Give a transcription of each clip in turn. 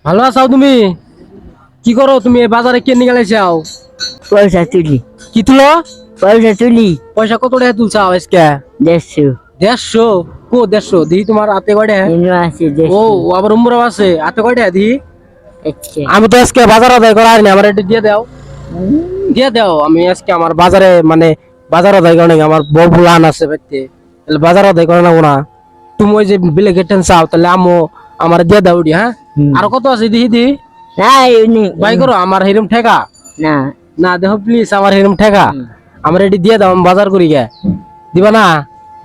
ভালো আছো তুমি? কি করো তুমি? এই বাজারে কে নিয়ে গেলাইছাও? পয়সা তুলি কি তুলো? পয়সা তুলি পয়সা কত টাকা তুলছাও আজকে? 150 150? কো 150 দি তোমার হাতে কয়টা? এনে আছে ও 150 আবার উমরাও আছে, হাতে কয়টা দি? আচ্ছা আমি তো আজকে বাজার আদায় করা হয়নি, আমার একটু দিয়ে দাও। দিয়ে দাও, আমি আজকে আমার বাজারে মানে বাজার আদায় করে নাকি আমার বউ বুলান আছে বাড়িতে, তাহলে বাজার আদায় করে নেবো না? তুমি ওই যে বিলে গেটেন চাও, তাহলে আমো আমার দিয়ে দাও ওটি। হ্যাঁ, আর কত আছে দিহি দি? না এনে বাই করো আমার হিরম ঠেকা না না, দেখো প্লিজ আমার হিরম ঠেকা আমার এটি দিয়ে দাও, আমি বাজার করি গে। দিবা না?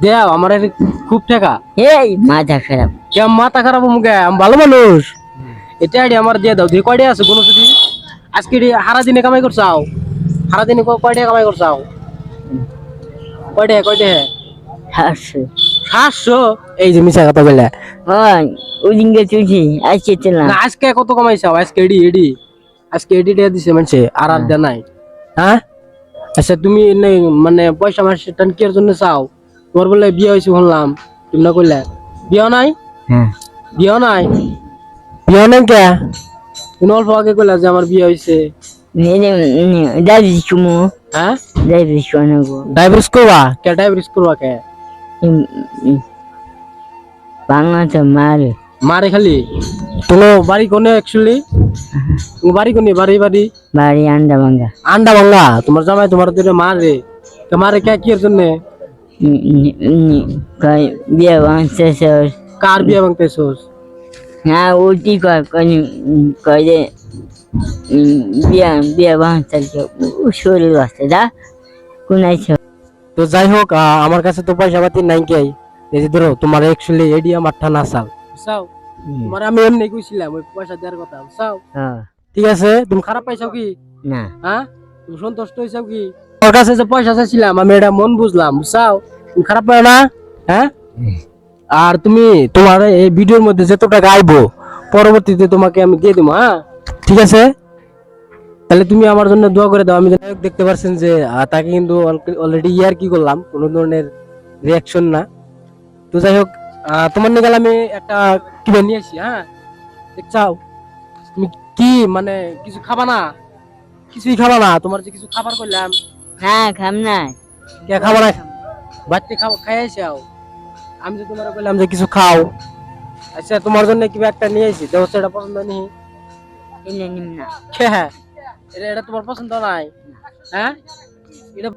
দেও আমার এটি খুব ঠেকা। এই মাথা খারাপ কে মাথা খারাপ মুখে? আমি ভালো মানুষ। এটা আইডি আমার দিয়ে দাও। দিয়ে কয়টা আছে কোনো যদি আজকে হারা দিনে কামাই করছাও? সারা দিনে কয়টা কামাই করছাও? কয়টা কয়টা? 700 700? এই যে মিছা কথা বলে। হয় ওদিনকে তুলছি আজকে তুললাম না আজকে কত কামাইছাও? আজকে এডি এডি আজকে এডি দিয়ে দিছে মানুষে, আর দেয় নাই। হ্যাঁ, আচ্ছা তুমি মানে পয়সা মাসে টান কি এর জন্য চাও? তোমার বলে বিয়ে হয়েছে শুনলাম, তুমি না কইলে বিয়ে নাই? হ্যাঁ বিয়ে নাই? বিয়ে নাই কে? তুমি অল্প আগে কইলা যে আমার বিয়ে হয়েছে। দাবি চুমু হ্যাঁ, দাবি শোনাবো ডাইভার্স করবা কে? ডাইভার্স করবা কে? বাংলা তো মারে মারে খালি? তোমার বাড়ি কোনে অ্যাকচুয়ালি? তোমার বাড়ি কোনে? বাড়ি বাড়ি বাড়ি আন্ডা ভাঙ্গা আন্ডা ভাঙ্গা। তোমার জামাই তোমার দিনে মারে? কে মারে কে? কি এর জন্য? কয় বিয়ে ভাঙছে কার বিয়ে ভাঙতেছোস? হ্যাঁ ওটি কয় কয় যে বিয়ে বিয়ে ভাঙছে শরীর আছে যা কোন তো যাই হোক, আমার কাছে তো পয়সা পাতি নাই কে। এই যে ধরো তোমার অ্যাকচুয়ালি এডি আমার ঠানা চাল বুঝছাও। তোমার আমি এমনি কইছিলাম ওই পয়সা দেওয়ার কথা বুঝছাও। হ্যাঁ ঠিক আছে, তুমি খারাপ পাইছাও কি? না হ্যাঁ, তুমি সন্তুষ্ট হইছাও কি? ওর কাছে যে পয়সা চাইছিলাম আমি এটা মন বুঝলাম বুঝছাও। তুমি খারাপ পাও না? হ্যাঁ, আর তুমি তোমার এই ভিডিওর মধ্যে যত টাকা আইবো পরবর্তীতে তোমাকে আমি দিয়ে দেবো। হ্যাঁ ঠিক আছে, তাহলে তুমি আমার জন্য দোয়া করে দাও। আমি দেখতে পারছেন যে তাকে কিন্তু অলরেডি ইয়ার কি করলাম, কোনো ধরনের রিয়াকশন না। তো যাই হোক, তোমার নিকাল আমি একটা কিনে নিয়ে আসি। হ্যাঁ দেখছাও, তুমি কি মানে কিছু খাবা না? কিছুই খাবা না? তোমার যে কিছু খাবার করলাম। হ্যাঁ খাম না কে খাবা না? বাড়িতে খাও, খাই আইসাও। আমি যে তোমার বললাম যে কিছু খাও। আচ্ছা তোমার জন্য কি একটা নিয়ে আসি, দেখো সেটা পছন্দ নেই। এনে নিম না হ্যাঁ, এটা এটা তোমার পছন্দ নাই? হ্যাঁ, এটা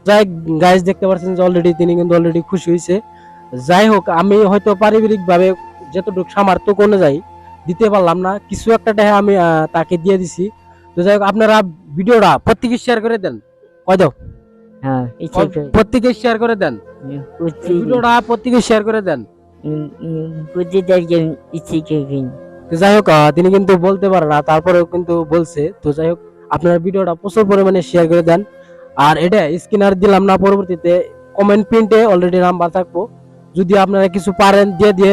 যাই গাইস, দেখতে পাচ্ছেন যে অলরেডি তিনি কিন্তু অলরেডি খুশি হয়েছে। যাই হোক, আমি হয়তো পারিবারিক ভাবে যতটুকু সামর্থ্য কোনে যাই দিতে পারলাম না, কিছু একটা টাকা আমি তাকে দিয়ে দিছি। তো যাই হোক, আপনারা ভিডিওটা প্রত্যেকে শেয়ার করে দেন। কয় দাও, হ্যাঁ ইচ্ছে করে প্রত্যেকে শেয়ার করে দেন। ভিডিওটা প্রত্যেকে শেয়ার করে দেন। বুদ্ধিদেরকে ইচ্ছে করে তো যাই হোক, তিনি কিন্তু বলতে পারে না, তারপরেও কিন্তু বলছে। তো যাই হোক, আপনারা ভিডিওটা প্রচুর পরিমাণে শেয়ার করে দেন। আর এটা স্ক্রিনার দিলাম না, পরবর্তীতে কমেন্ট প্রিন্টে অলরেডি নাম্বার থাকবো, যদি আপনারা কিছু পারেন দিয়ে দিয়ে।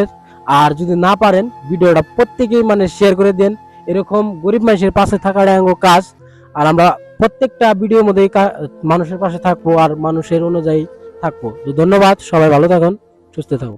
আর যদি না পারেন ভিডিওটা প্রত্যেকেই মানে শেয়ার করে দেন। এরকম গরিব মানুষের পাশে থাকাটা কাজ। আর আমরা প্রত্যেকটা ভিডিওর মধ্যে মানুষের পাশে থাকবো আর মানুষের অনুযায়ী থাকবো। তো ধন্যবাদ, সবাই ভালো থাকুন, সুস্থ থাকুন।